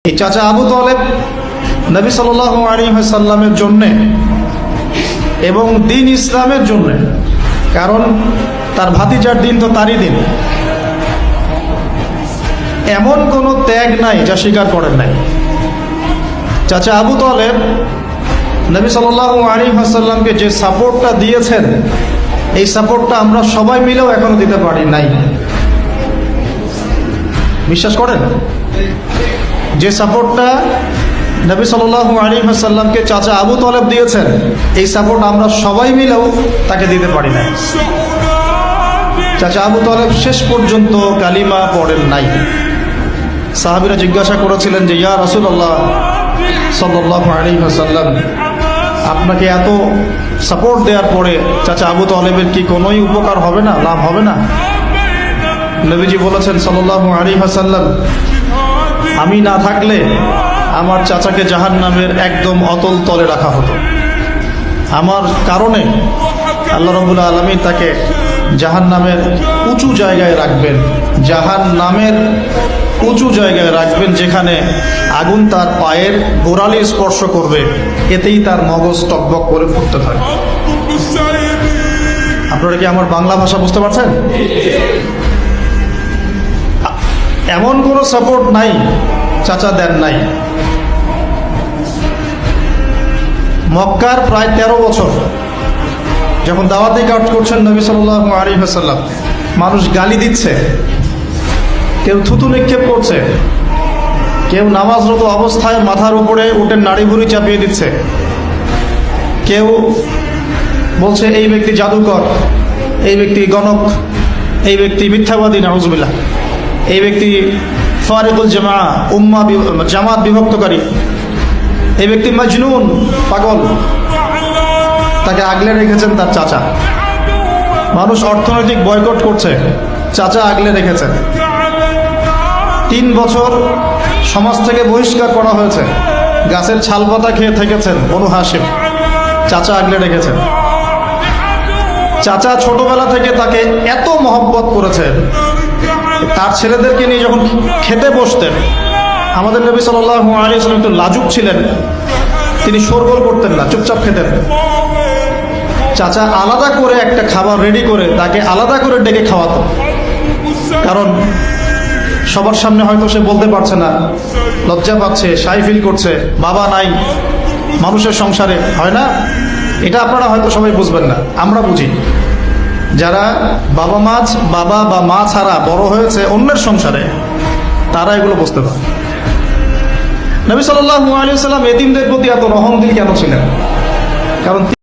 এই চাচা আবু তালেব নবী সাল্লাল্লাহু আলাইহি ওয়াসাল্লামের জন্য এবং দ্বীন ইসলামের জন্য, কারণ তার ভাতিজার দিন তো তারই দিন, এমন কোনো ত্যাগ নাই যা স্বীকার করেন নাই। চাচা আবু তালেব নবী সাল্লাল্লাহু আলাইহি ওয়াসাল্লামকে যে সাপোর্টটা দিয়েছেন, এই সাপোর্টটা আমরা সবাই মিলেও এখনো দিতে পারি নাই। বিশ্বাস করেন? যে সাপোর্টটা নবী সাল্লাল্লাহু আলাইহি ওয়াসাল্লামকে চাচা আবু তালেব দিয়েছেন, এই সাপোর্ট আমরা সবাই মিলেও তাকে দিতে পারি না। চাচা আবু তালেব শেষ পর্যন্ত কালিমা পড়েন নাই। সাহাবীরা জিজ্ঞাসা করেছিলেন যে, ইয়া রাসূলুল্লাহ সাল্লাল্লাহু আলাইহি ওয়াসাল্লাম, আপনাকে এত সাপোর্ট দেওয়ার পরে চাচা আবু তালেবের কি কোনোই উপকার হবে না, লাভ হবে না? নবীজি বলেছেন সাল্লাল্লাহু আলাইহি ওয়াসাল্লাম, আমি না থাকলে আমার চাচাকে জাহান্নামের একদম অতল তলে রাখা হতো। আমার কারণে আল্লাহ রাব্বুল আলামিন তাকে জাহান্নামের উঁচু জায়গায় রাখবেন, জাহান্নামের উঁচু জায়গায় রাখবেন, যেখানে আগুন তার পায়ের গোড়ালি স্পর্শ করবে, এতেই তার মগজ টকবক করে ফুটতে থাকে। আপনারা কি আমার বাংলা ভাষা বুঝতে পারছেন? এমন কোনো সাপোর্ট নাই চাচা দেন নাই। মক্কার প্রায় 13 বছর যখন দাওয়াতি কাজ করছেন নবী সাল্লাল্লাহু আলাইহি ওয়াসাল্লাম, মানুষ গালি দিচ্ছে, কেউ থুতু নিক্ষেপ করছে, কেউ নামাজরত অবস্থায় মাথার উপরে উটের নাড়ি ভুড়ি চাপিয়ে দিচ্ছে, কেউ বলছে এই ব্যক্তি জাদুকর, এই ব্যক্তি গণক, এই ব্যক্তি মিথ্যাবাদী, নাউজুবিল্লাহ, এই ব্যক্তি ফারিকুল জামাত বিভক্তকারী, এই ব্যক্তি মাজনুন, পাগল। তাকে আগলে রেখেছেন তার চাচা। মানুষ অর্থনৈতিক বয়কট করছে, চাচা আগলে রেখেছেন। 3 বছর সমাজ থেকে বহিষ্কার করা হয়েছে, গাছের ছাল পাতা খেয়ে থেকেছেন বনু হাশিম, চাচা আগলে রেখেছেন। চাচা ছোটবেলা থেকে তাকে এত মহব্বত করেছেন, তার ছেলেদেরকে নিয়ে যখন খেতে বসতেন, আমাদের নবী সাল্লাল্লাহু আলাইহি ওয়াসাল্লাম একটু লাজুক ছিলেন, তিনি শোরগোল করতেন না, চুপচাপ খেতেন। চাচা আলাদা করে একটা খাবার রেডি করে তাকে আলাদা করে ডেকে খাওয়াতো, কারণ সবার সামনে হয়তো সে বলতে পারছে না, লজ্জা পাচ্ছে, শাই ফিল করছে, বাবা নাই মানুষের সংসারে, হয় না? এটা আপনারা হয়তো সবাই বুঝবেন না, আমরা বুঝি। যারা বাবা বা মা ছাড়া বড় হয়েছে অন্যের সংসারে, তারা এগুলো বুঝতে পারে। নবী সাল্লাল্লাহু আলাইহি ওয়াসাল্লাম এতিমদের প্রতি এত রহমদিল কেন ছিলেন? কারণ